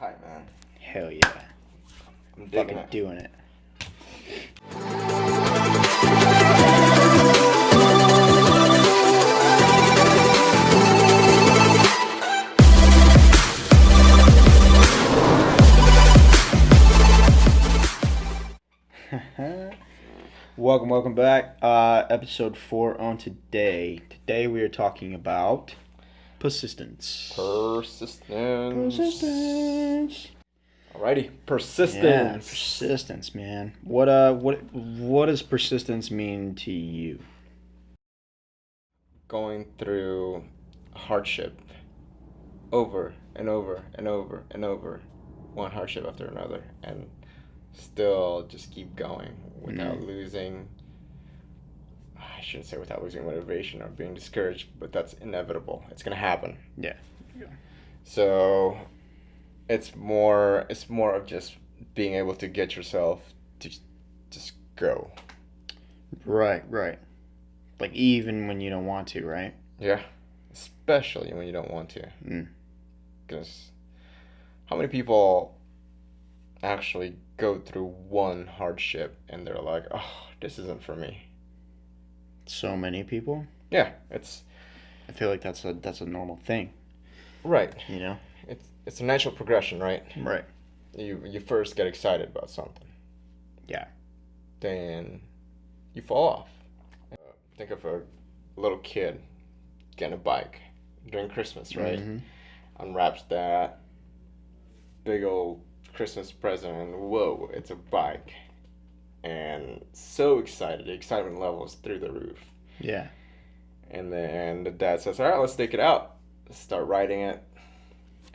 tight, man. Hell yeah. I'm digging Fucking it. doing it. Welcome back. Episode 4 on today. Today we are talking about persistence. Persistence. Alrighty, persistence. Yeah, persistence, man. What does persistence mean to you? Going through hardship over and over and over and over, one hardship after another, and still just keep going without losing. I shouldn't say without losing motivation or being discouraged, but that's inevitable. It's gonna happen. Yeah. So it's more of just being able to get yourself to just go. Right. Like even when you don't want to, right? Yeah, especially when you don't want to. Because how many people actually go through one hardship and they're like, oh, this isn't for me? So many people. Yeah, I feel like that's a normal thing. Right. You know? It's a natural progression, right? Right. You first get excited about something. Yeah. Then you fall off. Think of a little kid getting a bike during Christmas, right? Mm-hmm. Unwraps that big old Christmas present and whoa, it's a bike. And so excited. The excitement level is through the roof. Yeah. And then the dad says, all right, let's take it out. Let's start riding it.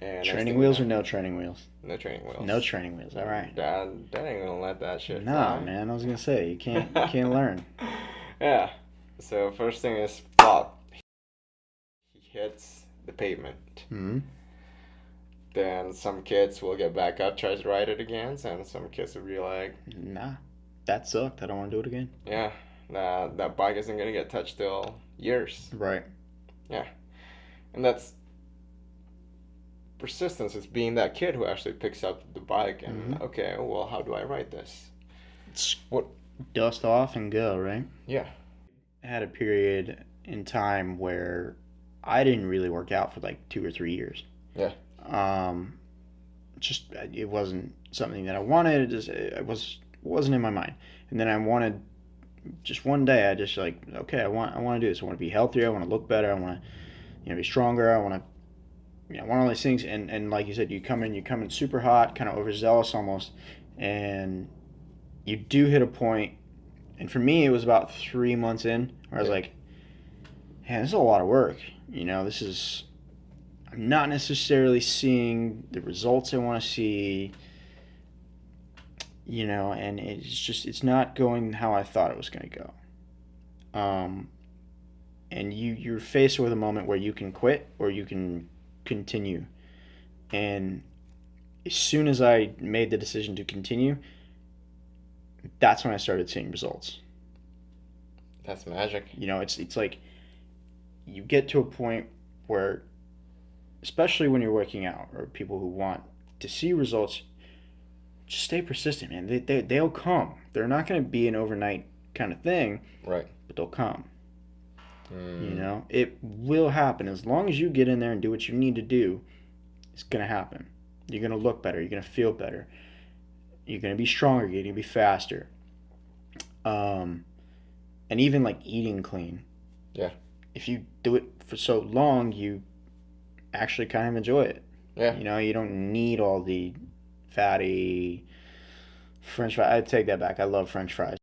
And training wheels or no training wheels? No training wheels. No training wheels. All right. Dad ain't gonna let that shit Nah, fly. man. I was gonna say you can't learn. Yeah. So first thing is plop. He hits the pavement. Mm-hmm. Then some kids will get back up, tries to ride it again, and some kids will be like, nah, that sucked. I don't want to do it again. Yeah, that bike isn't gonna get touched till years. Right. Yeah. And that's persistence. It's being that kid who actually picks up the bike and okay, well, how do I ride this? What? Dust off and go, right? Yeah. I had a period in time where I didn't really work out for like 2 or 3 years. Yeah. Just it wasn't something that I wanted. It wasn't in my mind. And then I wanted, just one day I just like, okay, I want to do this. I want to be healthier. I want to look better. I want to, be stronger. I want to, I want all these things. And like you said, you come in super hot, kind of overzealous almost, and you do hit a point. And for me, it was about 3 months in where I was like, man, this is a lot of work. I'm not necessarily seeing the results I want to see, and it's not going how I thought it was going to go. And you're faced with a moment where you can quit or you can continue. And as soon as I made the decision to continue, that's when I started seeing results. That's magic. It's like you get to a point where, especially when you're working out or people who want to see results, just stay persistent, man. They'll come. They're not going to be an overnight kind of thing. Right. But they'll come. It will happen. As long as you get in there and do what you need to do, it's going to happen. You're going to look better. You're going to feel better. You're going to be stronger. You're going to be faster. And even like eating clean. Yeah. If you do it for so long, you actually kind of enjoy it. Yeah. You don't need all the fatty French fries. I take that back. I love French fries.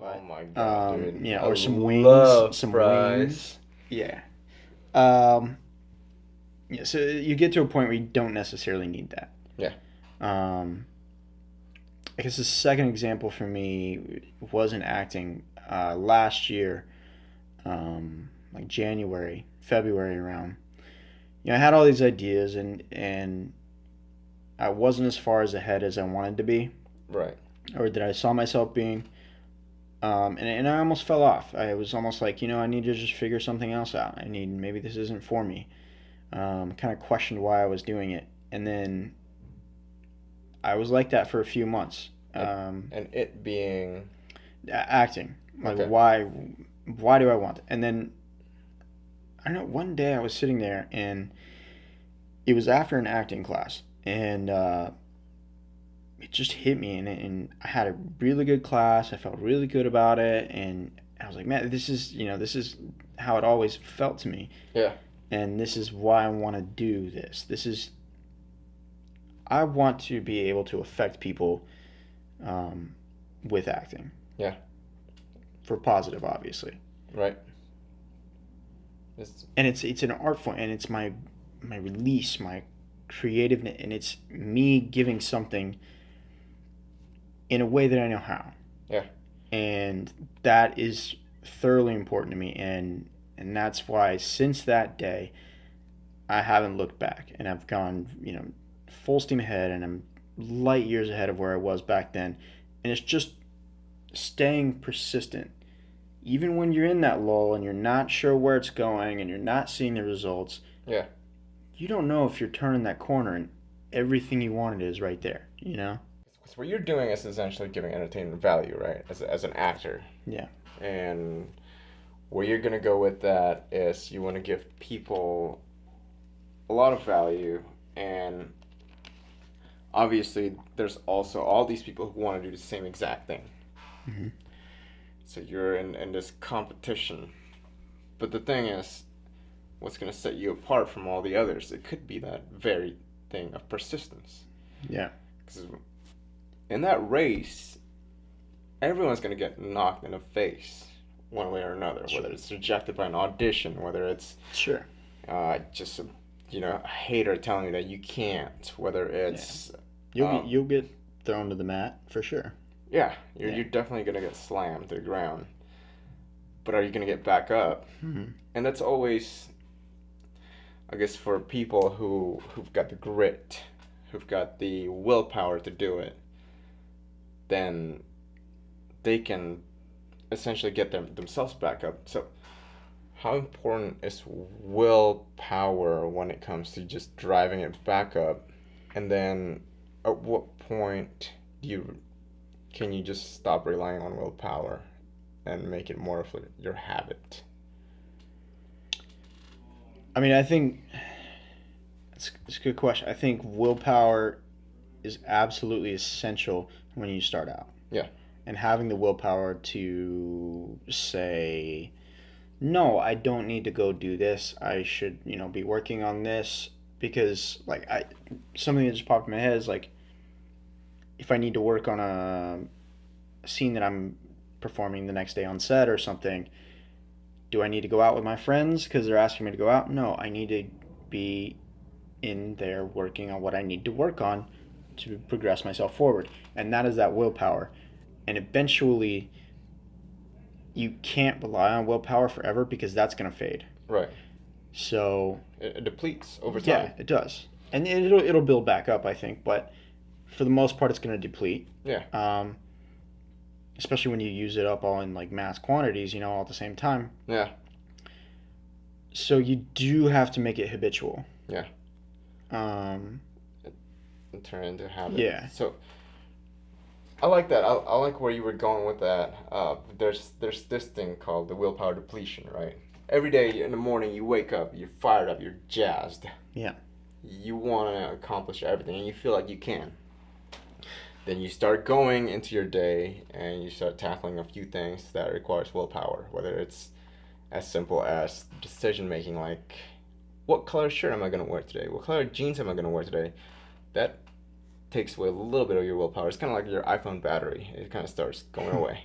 Oh my god, dude. Or some wings. Some fries. Wings. Yeah. So you get to a point where you don't necessarily need that. Yeah. I guess the second example for me was in acting last year, like January, February around. I had all these ideas and I wasn't as far ahead as I wanted to be. Right. Or that I saw myself being. And I almost fell off. I was almost like, I need to just figure something else out. Maybe this isn't for me. Kind of questioned why I was doing it. And then I was like that for a few months. And it being Acting. Like, okay. why do I want it? And then, I don't know, one day I was sitting there, and it was after an acting class, and it just hit me, and I had a really good class. I felt really good about it, and I was like, man, this is how it always felt to me. Yeah. And this is why I want to do this. I want to be able to affect people with acting. Yeah. For positive, obviously. Right. And it's an art form, and it's my release, my creativeness, and it's me giving something in a way that I know how. Yeah. And that is thoroughly important to me, and that's why since that day I haven't looked back, and I've gone, full steam ahead, and I'm light years ahead of where I was back then. And it's just staying persistent. Even when you're in that lull and you're not sure where it's going and you're not seeing the results, yeah, you don't know if you're turning that corner and everything you wanted is right there, So what you're doing is essentially giving entertainment value, right? As an actor. Yeah. And where you're gonna go with that is you want to give people a lot of value, and obviously there's also all these people who want to do the same exact thing. Mm-hmm. So you're in this competition. But the thing is, what's going to set you apart from all the others? It could be that very thing of persistence. Yeah. Because in that race, everyone's going to get knocked in the face one way or another. Sure. Whether it's rejected by an audition, whether it's sure, just a hater telling you that you can't. Whether it's you'll get thrown to the mat for sure. Yeah, you're definitely going to get slammed to the ground. But are you going to get back up? Mm-hmm. And that's always, I guess, for people who've got the grit, who've got the willpower to do it, then they can essentially get themselves back up. So how important is willpower when it comes to just driving it back up? And then at what point can you just stop relying on willpower and make it more of your habit? I mean, I think it's a good question. I think willpower is absolutely essential when you start out. Yeah. And having the willpower to say, no, I don't need to go do this. I should, be working on this, because something that just popped in my head is like, if I need to work on a scene that I'm performing the next day on set or something, do I need to go out with my friends because they're asking me to go out? No, I need to be in there working on what I need to work on to progress myself forward. And that is that willpower. And eventually, you can't rely on willpower forever, because that's going to fade. Right. So it depletes over time. Yeah, it does. And it'll build back up, I think, but for the most part, it's going to deplete. Yeah. Especially when you use it up all in mass quantities, all at the same time. Yeah. So you do have to make it habitual. Yeah. And turn into habit. Yeah. So I like that. I like where you were going with that. There's this thing called the willpower depletion, right? Every day in the morning you wake up, you're fired up, you're jazzed. Yeah. You want to accomplish everything, and you feel like you can. Then you start going into your day, and you start tackling a few things that requires willpower, whether it's as simple as decision making, like what color shirt am I going to wear today? What color jeans am I going to wear today? That takes away a little bit of your willpower. It's kind of like your iPhone battery. It kind of starts going away.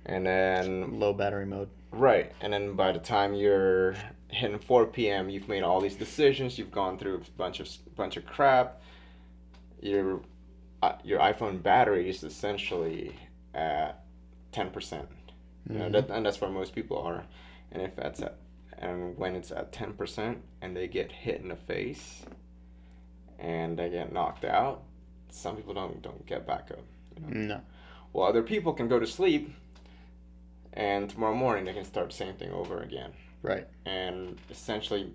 And then low battery mode. Right. And then by the time you're hitting 4 p.m., you've made all these decisions, you've gone through a bunch of crap. Your iPhone battery is essentially at 10%. Mm-hmm. And that's where most people are. And when it's at 10% and they get hit in the face and they get knocked out, some people don't get back up. No. Well, other people can go to sleep, and tomorrow morning they can start the same thing over again. Right. And essentially,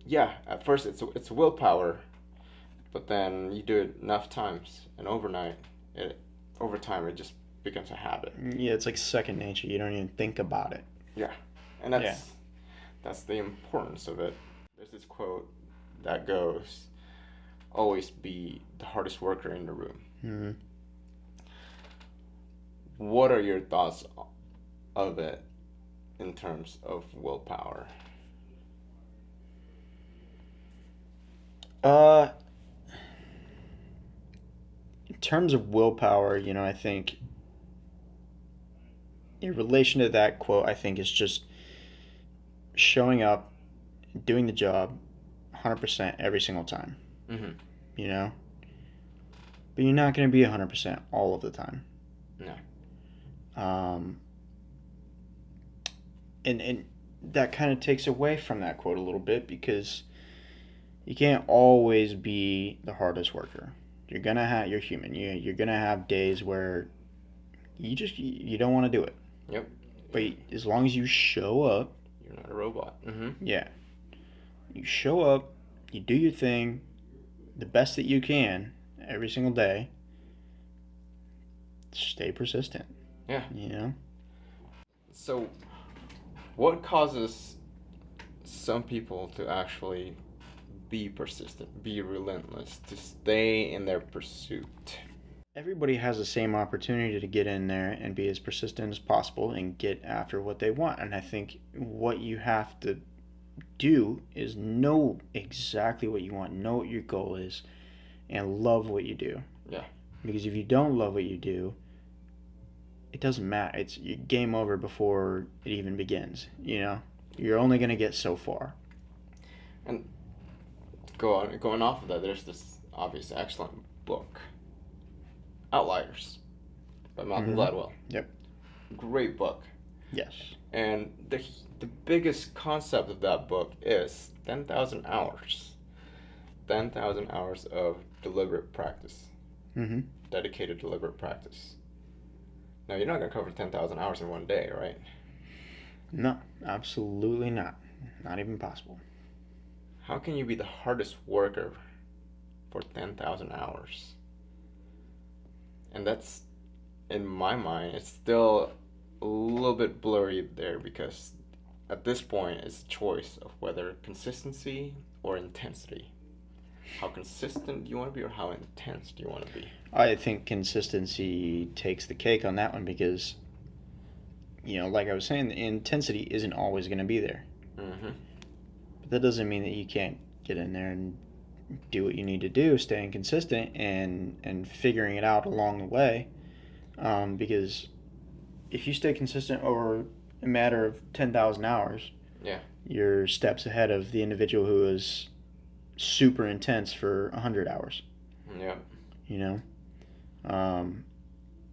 yeah, at first it's willpower, But then you do it enough times, and over time, it just becomes a habit. Yeah, it's like second nature. You don't even think about it. Yeah, and that's the importance of it. There's this quote that goes, "Always be the hardest worker in the room." Mm-hmm. What are your thoughts of it in terms of willpower? In terms of willpower, I think in relation to that quote, I think it's just showing up, doing the job 100% every single time. Mm-hmm. You know? But you're not going to be 100% all of the time. No. And that kind of takes away from that quote a little bit, because you can't always be the hardest worker. You're human. You're gonna have days where you don't want to do it. Yep. But as long as you show up, you're not a robot. Mm-hmm. Yeah, you show up, you do your thing, the best that you can every single day. Stay persistent. Yeah. So, what causes some people to actually be persistent, be relentless, to stay in their pursuit? Everybody has the same opportunity to get in there and be as persistent as possible and get after what they want. And I think what you have to do is know exactly what you want, know what your goal is, and love what you do. Yeah. Because if you don't love what you do, it doesn't matter. It's game over before it even begins. You're only going to get so far. And going off of that, there's this obvious excellent book, Outliers, by Malcolm Gladwell. Yep. Great book. Yes. And the biggest concept of that book is 10,000 hours. 10,000 hours of deliberate practice. Mm-hmm. Dedicated deliberate practice. Now, you're not going to cover 10,000 hours in one day, right? No, absolutely not. Not even possible. How can you be the hardest worker for 10,000 hours? And that's, in my mind, it's still a little bit blurry there, because at this point, it's a choice of whether consistency or intensity. How consistent do you want to be, or how intense do you want to be? I think consistency takes the cake on that one, because, like I was saying, the intensity isn't always going to be there. Mm-hmm. But that doesn't mean that you can't get in there and do what you need to do, staying consistent and figuring it out along the way. Because if you stay consistent over a matter of 10,000 hours, yeah, you're steps ahead of the individual who is super intense for 100 hours. Yeah.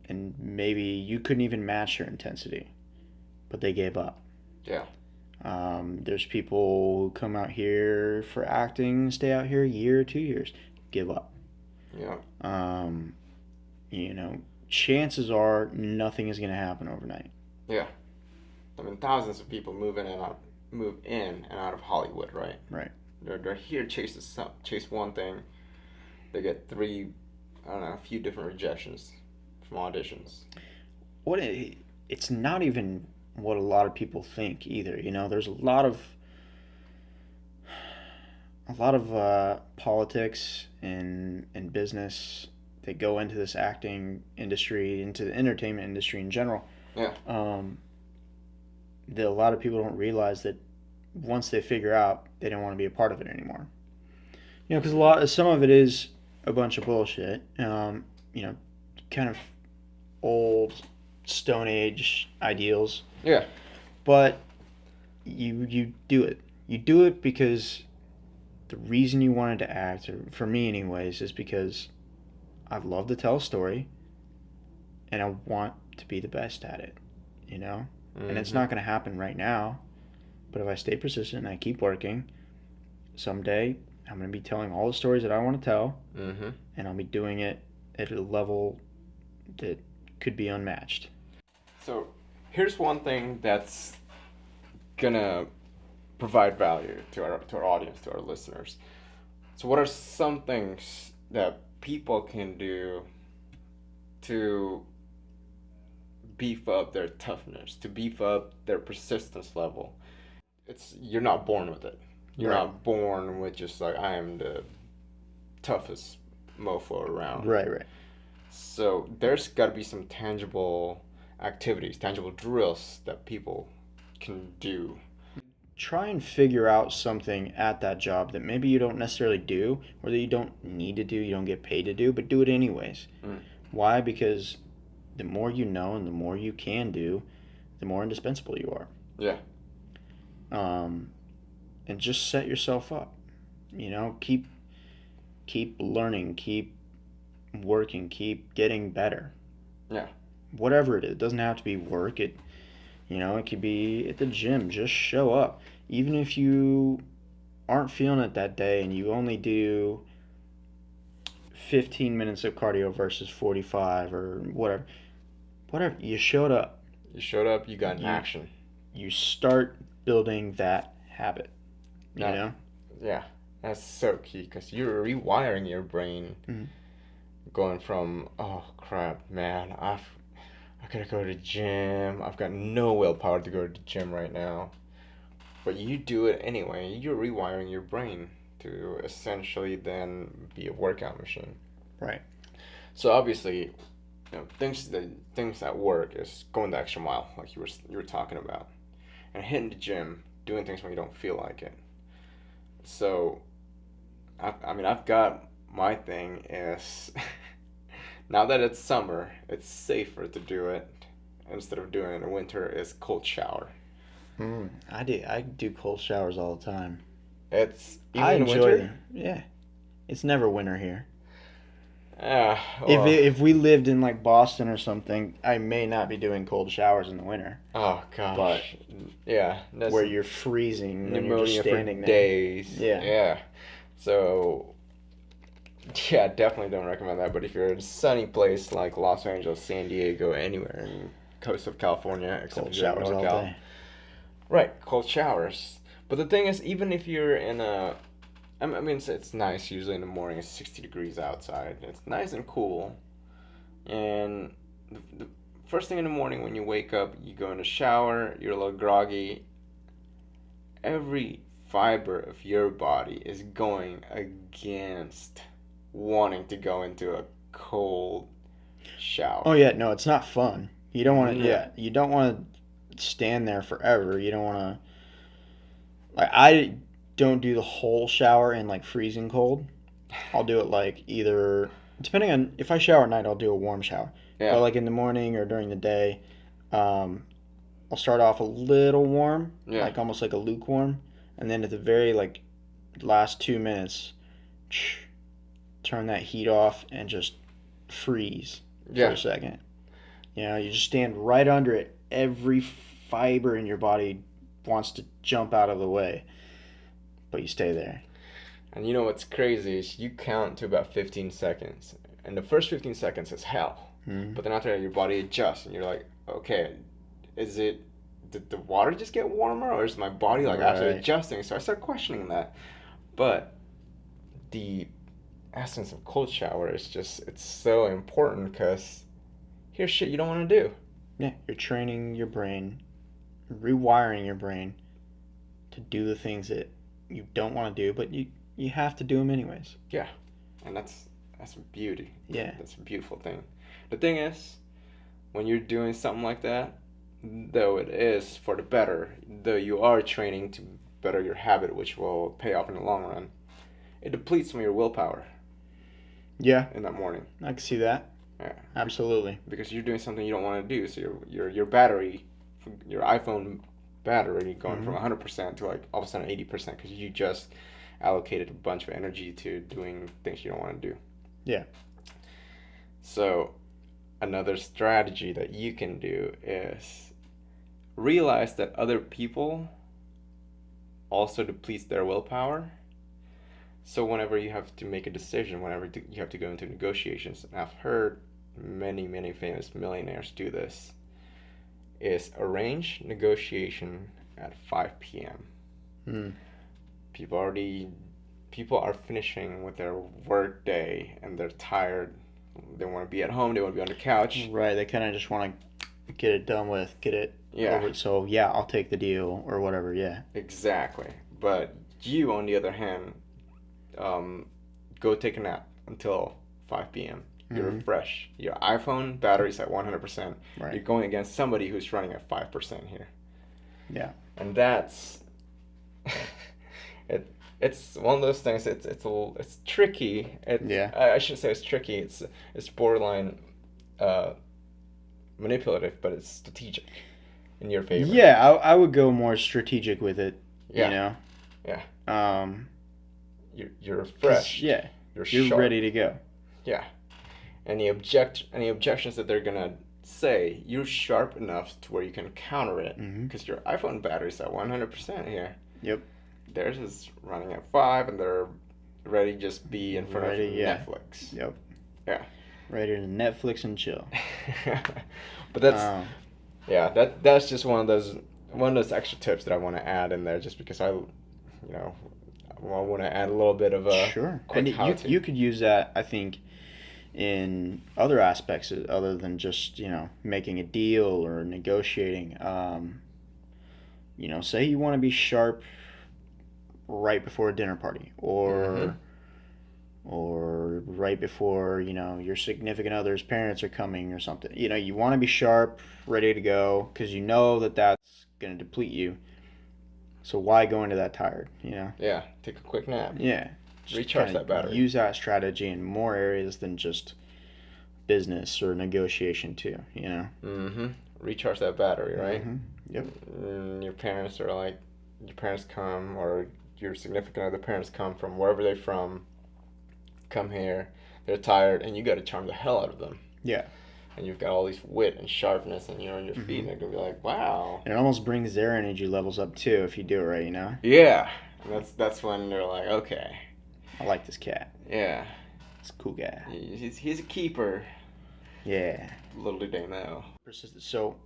And maybe you couldn't even match their intensity, but they gave up. Yeah. There's people who come out here for acting, stay out here a year or 2 years, give up. Yeah. Chances are nothing is going to happen overnight. Yeah. I mean, thousands of people move in and out of Hollywood, right? Right. They're here to chase one thing. They get a few different rejections from auditions. It's not even what a lot of people think either. There's a lot of politics and business that go into this acting industry, into the entertainment industry in general. Yeah. That a lot of people don't realize that once they figure out, they don't want to be a part of it anymore. Because some of it is a bunch of bullshit. Kind of old Stone Age ideals. Yeah. But you do it. You do it because the reason you wanted to act, or for me anyways, is because I love to tell a story and I want to be the best at it, Mm-hmm. And it's not going to happen right now, but if I stay persistent and I keep working, someday I'm going to be telling all the stories that I want to tell, mm-hmm. and I'll be doing it at a level that could be unmatched. So here's one thing that's gonna provide value to our audience, to our listeners. So what are some things that people can do to beef up their toughness, to beef up their persistence level. It's you're not born with it. You're Right. not born with just like I am the toughest mofo around. Right, right. So there's got to be some tangible activities, tangible drills that people can do. Try and figure out something at that job that maybe you don't necessarily do, or that you don't need to do, you don't get paid to do, but do it anyways. Mm. Why? Because the more you know and the more you can do, the more indispensable you are. Yeah. And just set yourself up. Keep learning, keep working, keep getting better. Yeah. Whatever it is, it doesn't have to be work. It could be at the gym. Just show up. Even if you aren't feeling it that day and you only do 15 minutes of cardio versus 45 or whatever. Whatever. You showed up. You showed up, you got in You- action. You start building that habit. You Yeah. know? Yeah. That's so key because you're rewiring your brain, Mhm. going from, oh crap, man, I gotta go to the gym. I've got no willpower to go to the gym right now. But you do it anyway. You're rewiring your brain to essentially then be a workout machine. Right. So obviously, things at work is going the extra mile, like you were talking about, and hitting the gym, doing things when you don't feel like it. So, I mean, I've got my thing is now that it's summer, it's safer to do it instead of doing it in the winter. Is cold shower. I do cold showers all the time. It's even I in the enjoy winter. them. Yeah. It's never winter here. Well, If we lived in like Boston or something, I may not be doing cold showers in the winter. oh gosh, But yeah, that's where you're freezing and you're just pneumonia standing for there. days. Yeah. Yeah. So, yeah, definitely don't recommend that. But if you're in a sunny place like Los Angeles, San Diego, anywhere in coast of California, except Cold if you're in showers all NorCal. day. Right, cold showers. But the thing is, even if you're in I mean, it's nice usually in the morning. It's 60 degrees outside. It's nice and cool. And the first thing in the morning when you wake up, you go in the shower, you're a little groggy. Every fiber of your body is going against wanting to go into a cold shower. Oh yeah, no, it's not fun. You don't want to. No. Yeah, you don't want to stand there forever. You don't want to. Like I don't do the whole shower in like freezing cold. I'll do it like either depending on if I shower at night, I'll do a warm shower. Yeah. But like in the morning or during the day, I'll start off a little warm, Yeah. like almost like a lukewarm, and then at the very like last 2 minutes, turn that heat off and just freeze for Yeah. a second. You just stand right under it. Every fiber in your body wants to jump out of the way, but you stay there. And you know what's crazy is you count to about 15 seconds. And the first 15 seconds is hell. Mhm. But then after that, your body adjusts. And you're like, okay, did the water just get warmer? Or is my body like actually Right. adjusting? So I start questioning that. But the essence of cold shower is just, it's so important because here's shit you don't want to do. Yeah, you're training your brain, rewiring your brain to do the things that you don't want to do, but you have to do them anyways. And that's beauty. Yeah. That's a beautiful thing. The thing is, when you're doing something like that, though it is for the better, though you are training to better your habit, which will pay off in the long run, it depletes some of your willpower Yeah, in that morning. I can see that. Yeah. Absolutely. Because you're doing something you don't want to do. So your battery, your iPhone battery going from 100% to like all of a sudden 80% because you just allocated a bunch of energy to doing things you don't want to do. Yeah. So another strategy that you can do is realize that other people also depletes their willpower. So whenever you have to make a decision, whenever you have to go into negotiations, and I've heard many famous millionaires do this, is arrange negotiation at 5 p.m. Mm. People already people are finishing with their work day and they're tired. They want to be at home. They want to be on the couch. Right. They kind of just want to get it done with, get it Yeah. over. So yeah, I'll take the deal or whatever. Yeah. Exactly. But you, on the other hand, go take a nap until 5 p.m. You're fresh. Your iPhone battery's at 100%. Right. You're going against somebody who's running at 5% here. Yeah. And that's it's one of those things. It's tricky. Yeah. I should say it's tricky. It's borderline manipulative, but it's strategic in your favor. Yeah, I would go more strategic with it. Yeah. You know. Yeah. You're fresh. Yeah. You're sharp. Ready to go. Yeah. Any objections that they're gonna say, you're sharp enough to where you can counter it, because your iPhone battery's at 100% here. Yep. Theirs is running at 5, and they're ready to just be in front of Netflix. Yep. Yeah. Ready to Netflix and chill. But that's just one of those extra tips that I want to add in there, just because I want to add a little bit of a sure. quick And how-to. you could use that, I think, in other aspects other than just making a deal or negotiating. Say you want to be sharp right before a dinner party, or right before your significant other's parents are coming or something. You want to be sharp, ready to go, because that's going to deplete you. So why go into that tired? Yeah, take a quick nap. Yeah. Recharge that battery. Use that strategy in more areas than just business or negotiation too, Recharge that battery, right? Yep. And your parents come, or your significant other parents come from wherever they're from, come here, they're tired, and you got to charm the hell out of them. Yeah. And you've got all these wit and sharpness, and you're on your feet, and they're going to be like, wow. And it almost brings their energy levels up too if you do it right, Yeah. And that's when they're like, okay. I like this cat. Yeah. He's a cool guy. He's a keeper. Yeah. Little do they know. Persistence. So,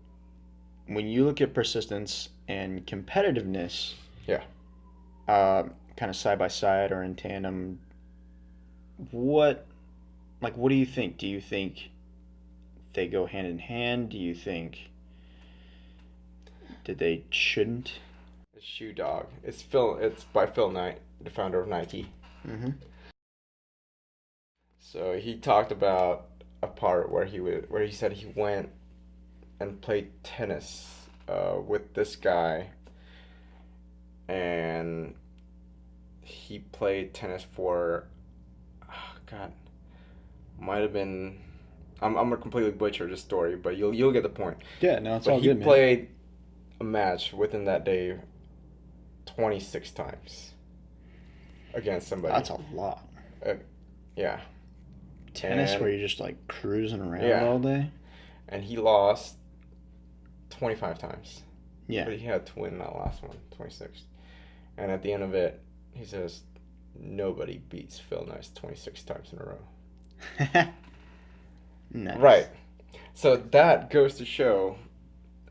when you look at persistence and competitiveness, kind of side by side or in tandem, what do you think? Do you think they go hand in hand? Do you think that they shouldn't? The Shoe Dog. It's by Phil Knight, the founder of Nike. So he talked about a part where he said he went and played tennis with this guy, and he played tennis for might have been, I'm gonna completely butcher the story, but you'll get the point. Yeah, no, it's all good, man. He played a match within that day 26 times against somebody. That's a lot. Yeah. Tennis, where you're just like cruising around all day. And he lost 25 times. Yeah. But he had to win that last one, 26. And at the end of it, he says, nobody beats Phil Knight 26 times in a row. Nice. Right. So that goes to show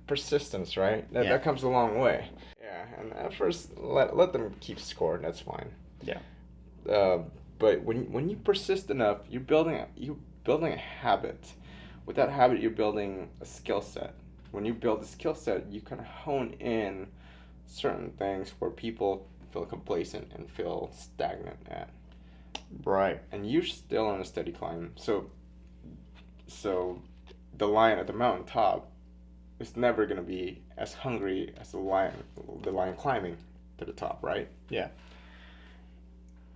persistence, right? That comes a long way. Yeah. And at first, let them keep score. That's fine. Yeah. But when you persist enough, you're building a habit. With that habit, you're building a skill set. When you build a skill set, you kind of hone in certain things where people feel complacent and feel stagnant at. Right. And you're still on a steady climb. So the lion at the mountaintop is never going to be as hungry as the lion climbing to the top, right? Yeah.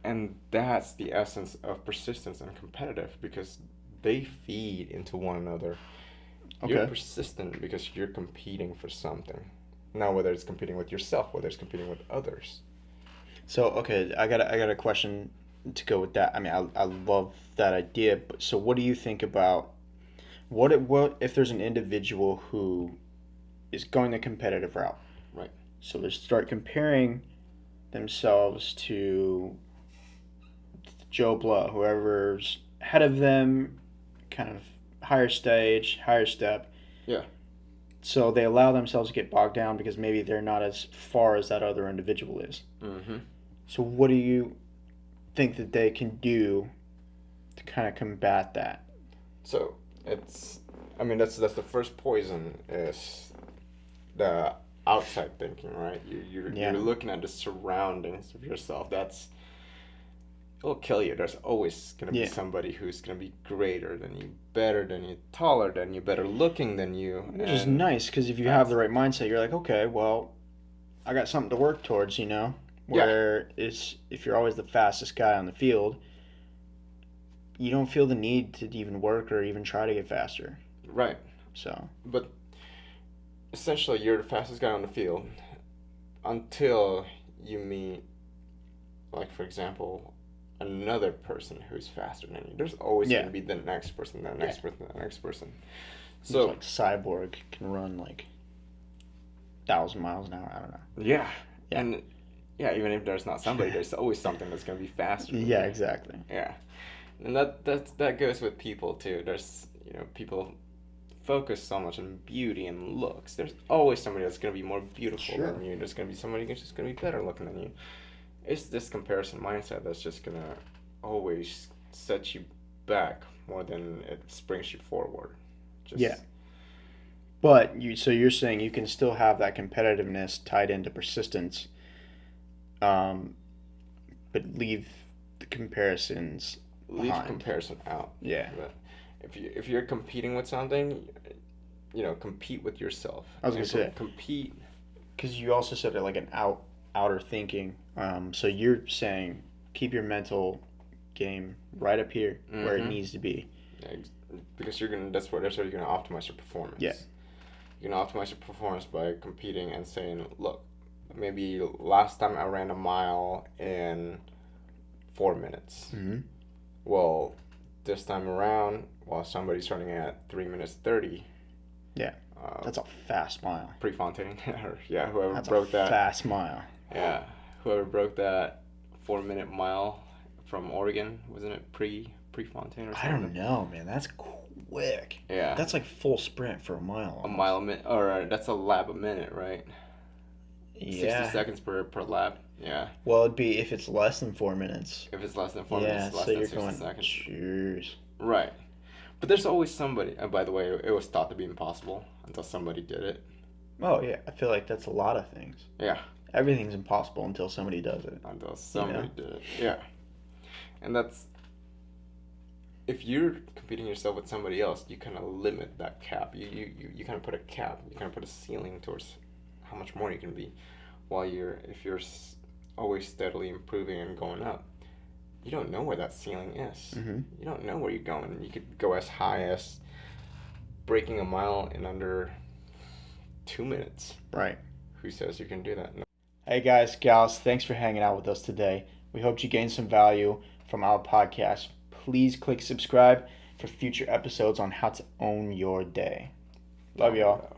And that's the essence of persistence and competitive, because they feed into one another. Okay. You're persistent because you're competing for something. Now, whether it's competing with yourself, whether it's competing with others. So, okay, I got a question to go with that. I mean, I love that idea. But so, what do you think about what if there's an individual who is going the competitive route? Right. So they start comparing themselves to Joe Blow, whoever's ahead of them, kind of higher stage, higher step. Yeah. So they allow themselves to get bogged down because maybe they're not as far as that other individual is. Mm-hmm. So what do you think that they can do to kind of combat that? So I mean, that's the first poison is the outside thinking, right? You're looking at the surroundings of yourself. It'll kill you. There's always gonna be somebody who's gonna be greater than you, better than you, taller than you, better looking than you. Which is nice, because if you have the right mindset, you're like, okay, well, I got something to work towards, Where if you're always the fastest guy on the field, you don't feel the need to even work or even try to get faster. Right. So. But essentially, you're the fastest guy on the field until you meet, like, for example, another person who's faster than you. There's always going to be the next person, the next person, the next person. So it's like Cyborg can run like 1,000 miles an hour. I don't know. Yeah. And even if there's not somebody, there's always something that's going to be faster. Yeah, exactly. Yeah. And that goes with people too. There's people focus so much on beauty and looks. There's always somebody that's going to be more beautiful than you. There's going to be somebody who's just going to be better looking than you. It's this comparison mindset that's just going to always set you back more than it springs you forward. But you're saying you can still have that competitiveness tied into persistence, but leave the comparisons behind. Leave comparison out. Yeah. But if you're competing with something, compete with yourself. I was gonna say compete. Because you also said it like an outer thinking. So you're saying keep your mental game right up here where it needs to be. Yeah, because that's where you're gonna optimize your performance. Yeah. You're gonna optimize your performance by competing and saying, look, maybe last time I ran a mile in 4 minutes. Mm-hmm. Well, this time around, while somebody's running at 3 minutes 30. Yeah. That's a fast mile. Prefontaine, whoever That's broke that. Fast mile. Yeah, whoever broke that 4-minute mile from Oregon, wasn't it Prefontaine or something? I don't know, man. That's quick. Yeah. That's like full sprint for a mile. Almost. A mile a minute, or that's a lap a minute, right? Yeah. 60 seconds per lap. Yeah. Well, it'd be if it's less than 4 minutes. If it's less than 4 minutes, it's less than 60 seconds. Cheers. Right. But there's always somebody. By the way, it was thought to be impossible until somebody did it. Oh, yeah. I feel like that's a lot of things. Yeah. Everything's impossible until somebody does it. Until somebody did it. Yeah. And that's... If you're competing yourself with somebody else, you kind of limit that cap. You kind of put a cap. You kind of put a ceiling towards how much more you can be. While if you're always steadily improving and going up, you don't know where that ceiling is. Mm-hmm. You don't know where you're going. You could go as high as breaking a mile in under 2 minutes. Right. Who says you can do that? No. Hey guys, gals, thanks for hanging out with us today. We hope you gained some value from our podcast. Please click subscribe for future episodes on how to own your day. Love y'all.